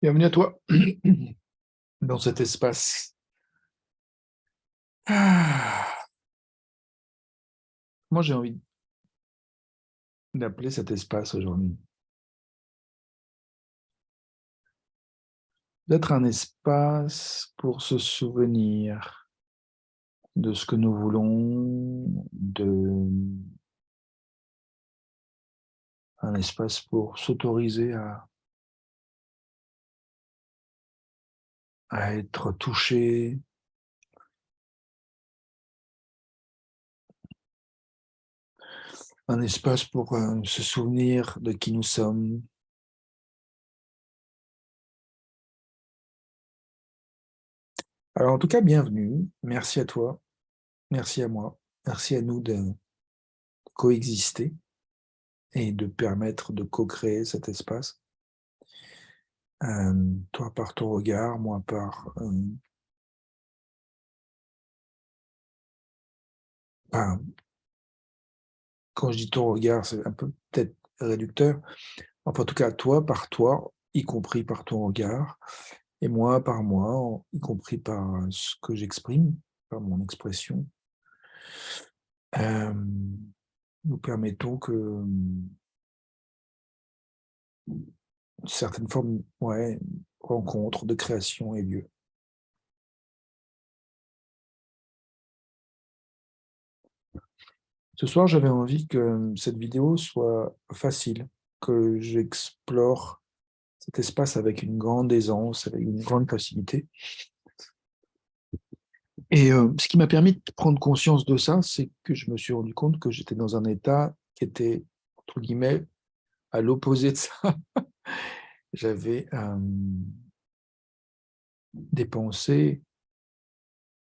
Bienvenue à toi dans cet espace. Ah, moi, j'ai envie d'appeler cet espace aujourd'hui d'être un espace pour se souvenir de ce que nous voulons, un espace pour s'autoriser à être touché, un espace pour se souvenir de qui nous sommes. Alors, en tout cas, bienvenue. Merci à toi, merci à moi, merci à nous de coexister et de permettre de co-créer cet espace. Toi par ton regard, moi enfin, quand je dis ton regard, c'est un peu peut-être réducteur. Enfin, en tout cas, toi par toi, y compris par ton regard, et moi par moi, y compris par ce que j'exprime, par mon expression. Hem, Nous permettons que, certaines formes, ouais, rencontres, de création aient lieu. Ce soir, j'avais envie que cette vidéo soit facile, que j'explore cet espace avec une grande aisance, avec une grande facilité. Et ce qui m'a permis de prendre conscience de ça, c'est que je me suis rendu compte que j'étais dans un état qui était, entre guillemets, à l'opposé de ça. J'avais, des pensées,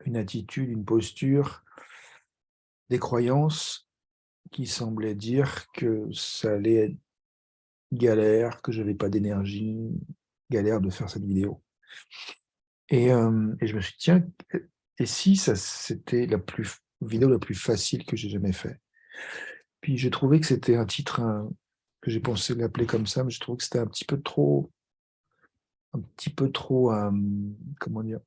une attitude, une posture, des croyances qui semblaient dire que ça allait être galère, que j'avais pas d'énergie, galère de faire cette vidéo. Et je me suis dit: «Tiens, et si ça c'était la vidéo la plus facile que j'ai jamais fait?» Puis j'ai trouvé que c'était un titre, que j'ai pensé l'appeler comme ça, mais je trouve que c'était un petit peu trop, comment dire?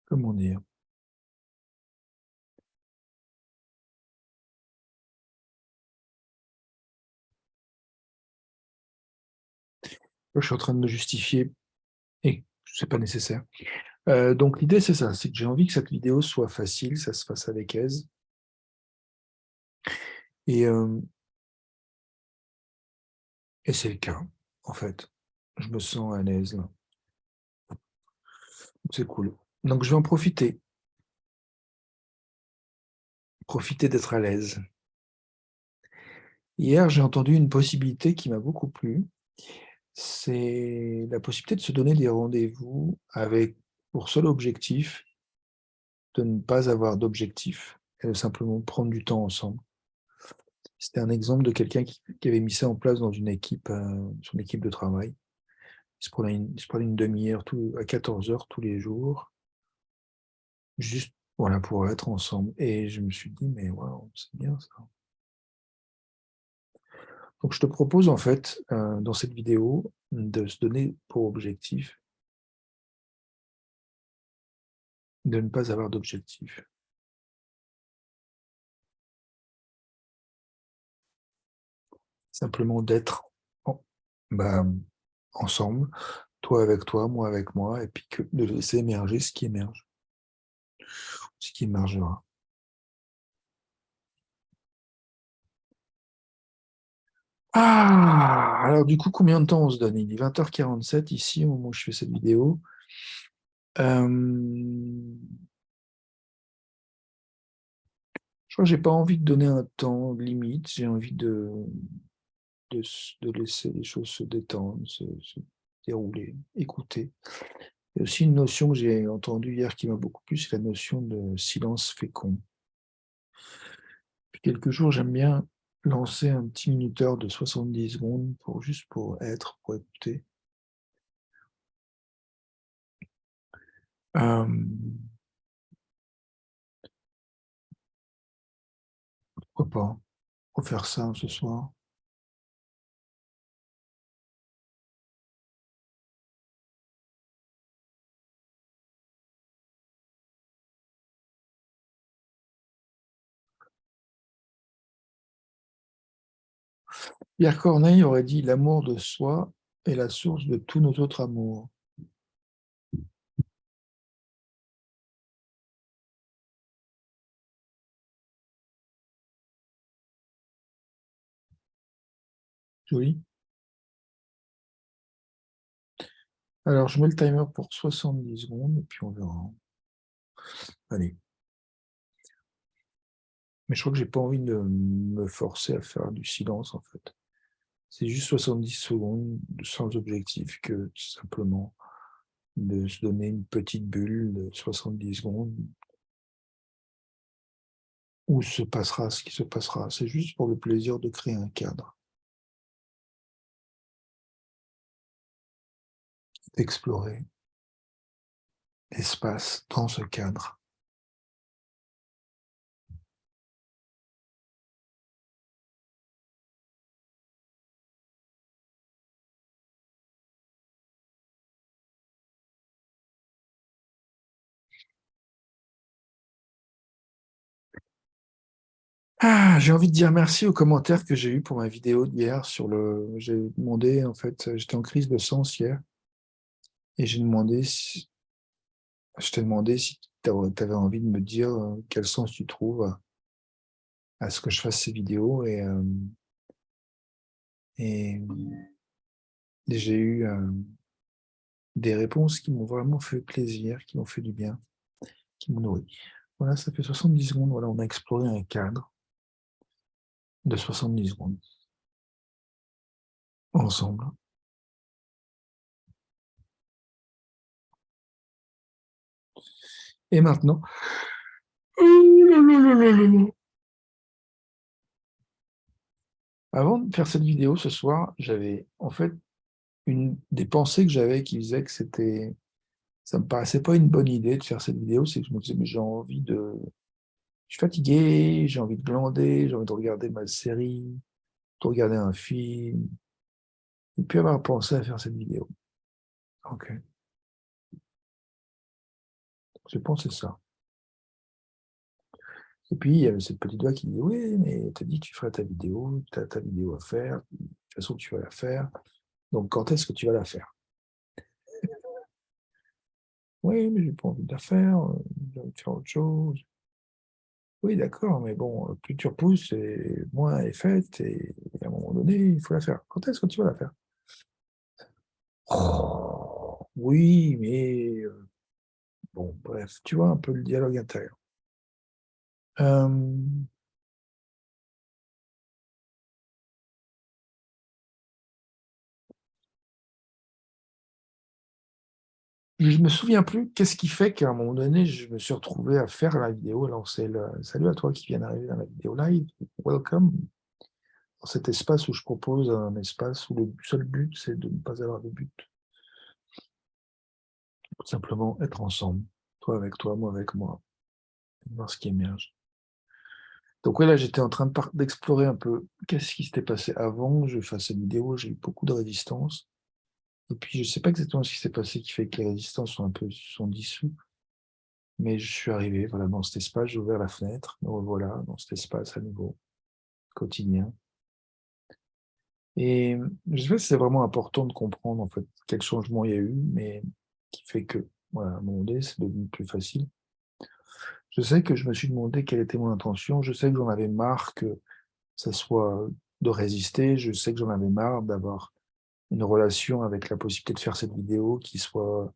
Comment dire? Je suis en train de me justifier et c'est pas nécessaire. Donc l'idée c'est ça, c'est que j'ai envie que cette vidéo soit facile, ça se fasse avec aise et et c'est le cas, en fait. Je me sens à l'aise là, c'est cool. Donc je vais en profiter d'être à l'aise. Hier, j'ai entendu une possibilité qui m'a beaucoup plu, c'est la possibilité de se donner des rendez-vous avec pour seul objectif de ne pas avoir d'objectif et de simplement prendre du temps ensemble. C'était un exemple de quelqu'un qui avait mis ça en place dans son équipe de travail. Il se prenait une demi-heure à 14 heures tous les jours, juste voilà, pour être ensemble. Et je me suis dit: «Mais waouh, c'est bien ça». Donc je te propose en fait, dans cette vidéo, de se donner pour objectif de ne pas avoir d'objectif. Simplement d'être en bah, ensemble, toi avec toi, moi avec moi, et puis que de laisser émerger ce qui émerge, ce qui émergera. Ah! Alors du coup, combien de temps on se donne? Il est 20h47 ici, au moment où je fais cette vidéo. Hem, je crois que j'ai pas envie de donner un temps limite, j'ai envie de laisser les choses se détendre, se dérouler, écouter. Il y a aussi une notion que j'ai entendue hier qui m'a beaucoup plu, c'est la notion de silence fécond. Depuis quelques jours, j'aime bien lancer un petit minuteur de 70 secondes pour être, pour écouter. Pourquoi pas refaire ça ce soir? Pierre Corneille aurait dit: «L'amour de soi est la source de tous nos autres amours». Joli. Alors, je mets le timer pour 70 secondes et puis on verra. Allez. Mais je crois que j'ai pas envie de me forcer à faire du silence, en fait. C'est juste 70 secondes sans objectif que simplement de se donner une petite bulle de 70 secondes où se passera ce qui se passera. C'est juste pour le plaisir de créer un cadre, d'explorer l'espace dans ce cadre. Ah, j'ai envie de dire merci aux commentaires que j'ai eu pour ma vidéo d'hier sur le. J'ai demandé, en fait, j'étais en crise de sens hier, et j'ai demandé si. Je t'ai demandé si tu avais envie de me dire quel sens tu trouves à ce que je fasse ces vidéos, et j'ai eu des réponses qui m'ont vraiment fait plaisir, qui m'ont fait du bien, qui m'ont nourri. Voilà, ça fait 70 secondes. Voilà, on a exploré un cadre de 70 secondes ensemble. Et maintenant, avant de faire cette vidéo ce soir, j'avais en fait une des pensées que j'avais qui disaient que ça me paraissait pas une bonne idée de faire cette vidéo, c'est que je me disais, mais je suis fatigué, j'ai envie de glander, j'ai envie de regarder ma série, de regarder un film, et puis avoir pensé à faire cette vidéo. Ok, j'ai pensé ça. Et puis, il y avait cette petite voix qui dit, oui, mais t'as dit que tu ferais ta vidéo à faire, de toute façon, tu vas la faire, donc quand est-ce que tu vas la faire? Oui, mais j'ai pas envie de la faire, j'ai envie de faire autre chose. Oui, d'accord, mais bon, plus tu repousses, et moins elle est faite, et à un moment donné, il faut la faire. Quand est-ce que tu vas la faire? Oh, oui, mais bon, bref, tu vois un peu le dialogue intérieur. Euh, je me souviens plus qu'est-ce qui fait qu'à un moment donné, je me suis retrouvé à faire la vidéo. Alors, c'est le salut à toi qui viens d'arriver dans la vidéo live. Welcome dans cet espace où je propose un espace où le seul but, c'est de ne pas avoir de but. Simplement être ensemble. Toi avec toi, moi avec moi. Et voir ce qui émerge. Donc ouais, là, j'étais en train d'explorer un peu qu'est-ce qui s'était passé avant que je fasse cette vidéo. J'ai eu beaucoup de résistance. Et puis, je sais pas exactement ce qui s'est passé qui fait que les résistances sont dissoutes. Mais je suis arrivé, voilà, dans cet espace, j'ai ouvert la fenêtre, me revoilà dans cet espace à nouveau, quotidien. Et je sais pas si c'est vraiment important de comprendre, en fait, quel changement il y a eu, mais qui fait que, voilà, à un moment donné, c'est devenu plus facile. Je sais que je me suis demandé quelle était mon intention. Je sais que j'en avais marre que ça soit de résister. Je sais que j'en avais marre d'avoir une relation avec la possibilité de faire cette vidéo qui soit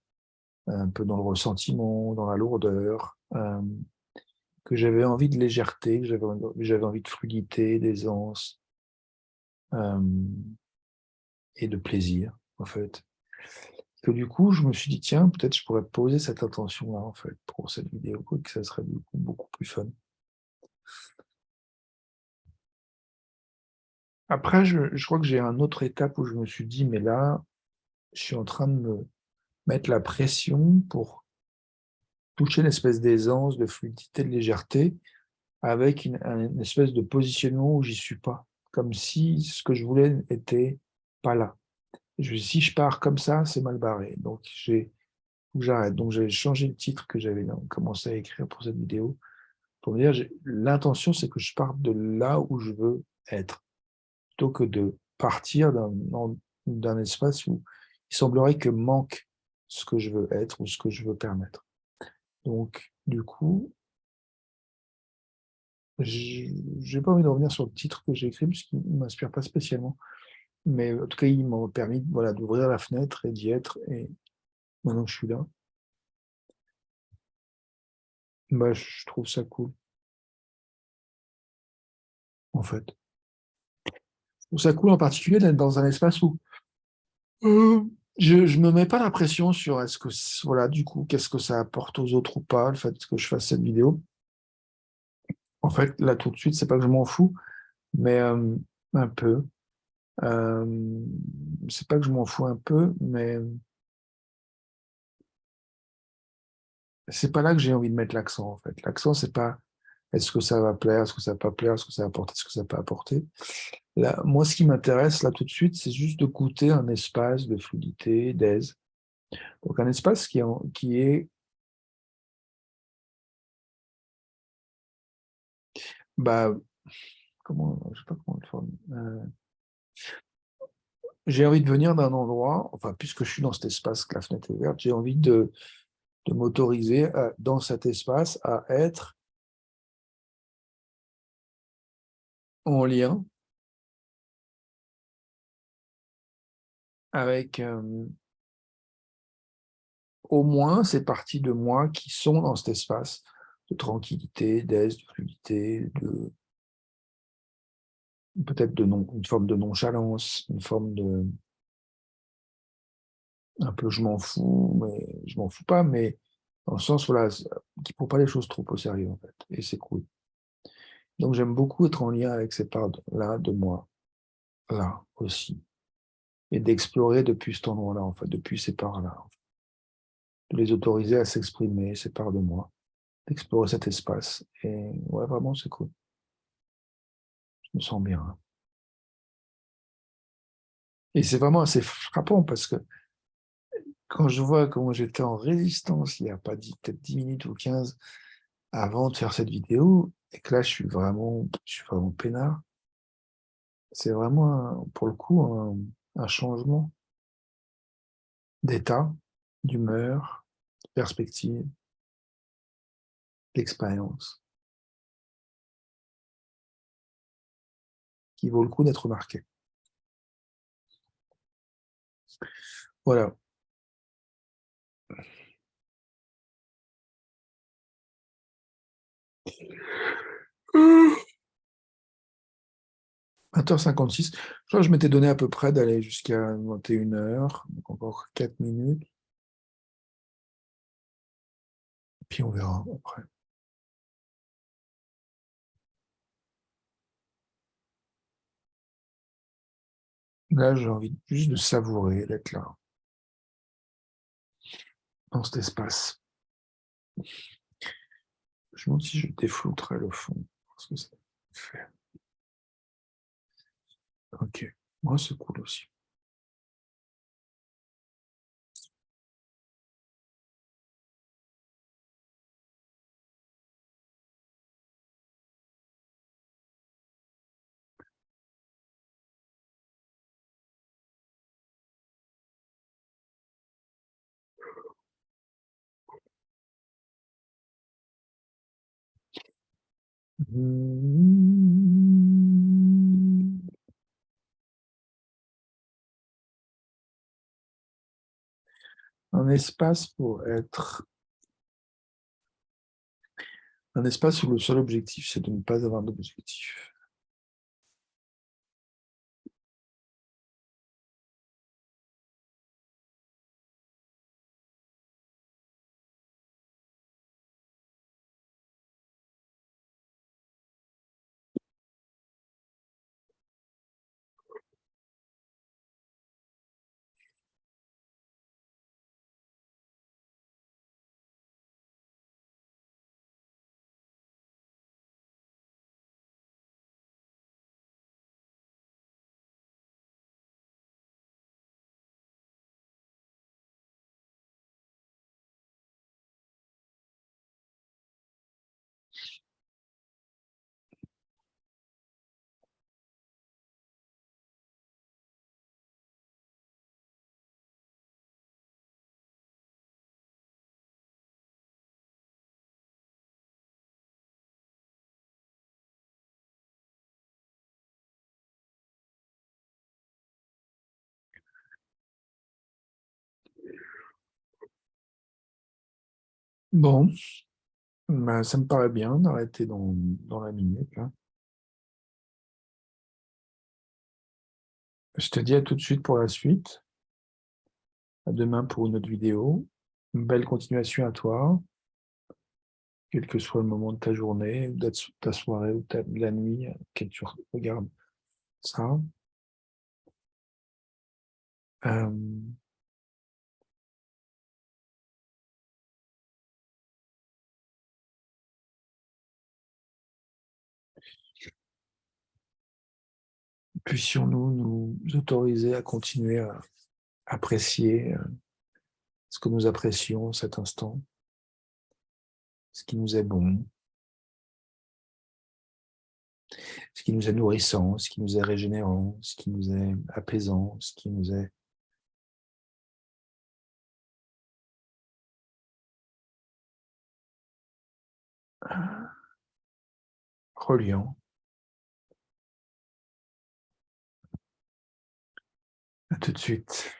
un peu dans le ressentiment, dans la lourdeur, que j'avais envie de légèreté, que j'avais envie de fluidité, d'aisance, et de plaisir, en fait. Que du coup, je me suis dit: «Tiens, peut-être je pourrais poser cette intention-là, en fait, pour cette vidéo, et que ça serait du coup beaucoup plus fun». Après, je crois que j'ai un autre étape où je me suis dit: «Mais là, je suis en train de me mettre la pression pour toucher une espèce d'aisance, de fluidité, de légèreté, avec une espèce de positionnement où j'y suis pas, comme si ce que je voulais n'était pas là. Si je pars comme ça, c'est mal barré. Donc, faut que j'arrête. Donc, j'ai changé le titre que j'avais commencé à écrire pour cette vidéo, pour me dire, l'intention, c'est que je parte de là où je veux être, plutôt que de partir d'un espace où il semblerait que manque ce que je veux être ou ce que je veux permettre. Donc, du coup, j'ai pas envie de revenir sur le titre que j'ai écrit, puisqu'il ne m'inspire pas spécialement. Mais en tout cas, il m'a permis, voilà, d'ouvrir la fenêtre et d'y être. Et maintenant que je suis là, bah, je trouve ça cool, en fait. Je trouve ça cool en particulier d'être dans un espace où je me mets pas la pression sur est-ce que, voilà, du coup, qu'est-ce que ça apporte aux autres ou pas, le fait que je fasse cette vidéo. En fait, là, tout de suite, c'est pas que je m'en fous, mais un peu. Euh, c'est pas que je m'en fous un peu, mais c'est pas là que j'ai envie de mettre l'accent, en fait. L'accent, c'est pas est-ce que ça va plaire, est-ce que ça va pas plaire, est-ce que ça va apporter, est-ce que ça va pas apporter. Là, moi, ce qui m'intéresse, là, tout de suite, c'est juste de goûter un espace de fluidité, d'aise. Donc, un espace qui est, bah, comment, je sais pas comment le formuler. J'ai envie de venir d'un endroit, enfin, puisque je suis dans cet espace, que la fenêtre est ouverte, j'ai envie de m'autoriser dans cet espace à être en lien avec au moins ces parties de moi qui sont dans cet espace de tranquillité, d'aise, de fluidité, de peut-être une forme de nonchalance, une forme de un peu je m'en fous, mais je m'en fous pas, mais dans le sens voilà, qui ne prend pas les choses trop au sérieux en fait, et c'est cool. Donc j'aime beaucoup être en lien avec ces parts-là de moi, là aussi, et d'explorer depuis cet endroit-là, en fait, depuis ces parts-là, en fait. De les autoriser à s'exprimer, ces parts de moi, d'explorer cet espace. Et ouais, vraiment, c'est cool. Je me sens bien, hein. Et c'est vraiment assez frappant parce que quand je vois comment j'étais en résistance il n'y a pas peut-être 10 minutes ou 15 avant de faire cette vidéo, et que là, je suis vraiment peinard, c'est vraiment, pour le coup, un changement d'état, d'humeur, de perspective, d'expérience, qui vaut le coup d'être remarqué. Voilà. 20h56. Je crois que je m'étais donné à peu près d'aller jusqu'à 21h, donc encore 4 minutes, puis on verra après. Là, j'ai envie juste de savourer, d'être là, dans cet espace. Je me demande si je déflouterais le fond. Parce que ça fait. Ok. Moi, c'est cool aussi. Un espace pour être. Un espace où le seul objectif, c'est de ne pas avoir d'objectif. Bon, ben, ça me paraît bien d'arrêter dans la minute, là. Je te dis à tout de suite pour la suite. À demain pour une autre vidéo. Une belle continuation à toi, quel que soit le moment de ta journée, ou de ta soirée, ou de la nuit, auquel tu regardes ça. Euh, Puissions-nous nous autoriser à continuer à apprécier ce que nous apprécions cet instant, ce qui nous est bon, ce qui nous est nourrissant, ce qui nous est régénérant, ce qui nous est apaisant, ce qui nous est reliant. À tout de suite.